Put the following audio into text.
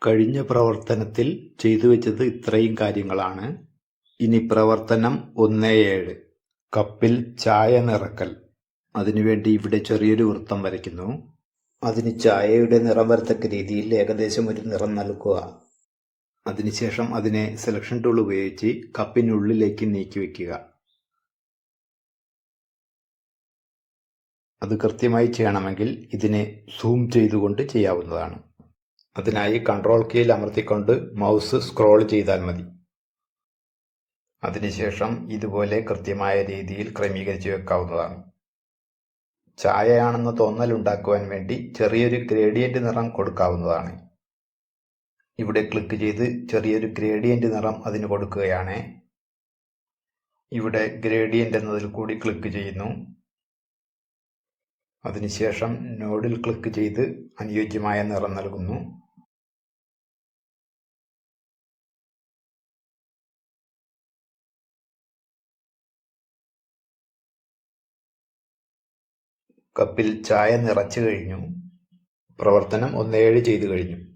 കഴിഞ്ഞ പ്രവർത്തനത്തിൽ ചെയ്തുവെച്ചത് ഇത്രയും കാര്യങ്ങളാണ്. ഇനി പ്രവർത്തനം 1.7 കപ്പിൽ ചായ നിറക്കൽ. അതിനുവേണ്ടി ഇവിടെ ചെറിയൊരു വൃത്തം വരയ്ക്കുന്നു. അതിന് ചായയുടെ നിറം വരത്തക്ക രീതിയിൽ ഏകദേശം ഒരു നിറം നൽകുക. അതിനുശേഷം അതിനെ സെലക്ഷൻ ടൂൾ ഉപയോഗിച്ച് കപ്പിനുള്ളിലേക്ക് നീക്കിവെക്കുക. അത് കൃത്യമായി ചെയ്യണമെങ്കിൽ ഇതിനെ സൂം ചെയ്തുകൊണ്ട് ചെയ്യാവുന്നതാണ്. അതിനായി കൺട്രോൾ കീയിൽ അമർത്തിക്കൊണ്ട് മൗസ് സ്ക്രോൾ ചെയ്താൽ മതി. അതിനുശേഷം ഇതുപോലെ കൃത്യമായ രീതിയിൽ ക്രമീകരിച്ച് വെക്കാവുന്നതാണ്. ചായയാണെന്ന തോന്നലുണ്ടാക്കുവാൻ വേണ്ടി ചെറിയൊരു ഗ്രേഡിയന്റ് നിറം കൊടുക്കാവുന്നതാണ്. ഇവിടെ ക്ലിക്ക് ചെയ്ത് ചെറിയൊരു ഗ്രേഡിയന്റ് നിറം അതിന് കൊടുക്കുകയാണ്. ഇവിടെ ഗ്രേഡിയന്റ് എന്നതിൽ കൂടി ക്ലിക്ക് ചെയ്യുന്നു. അതിനുശേഷം നോഡിൽ ക്ലിക്ക് ചെയ്ത് അനുയോജ്യമായ നിറം നൽകുന്നു. കപ്പിൽ ചായ നിറച്ചു കഴിഞ്ഞു. പ്രവർത്തനം 1.7 ചെയ്തു കഴിഞ്ഞു.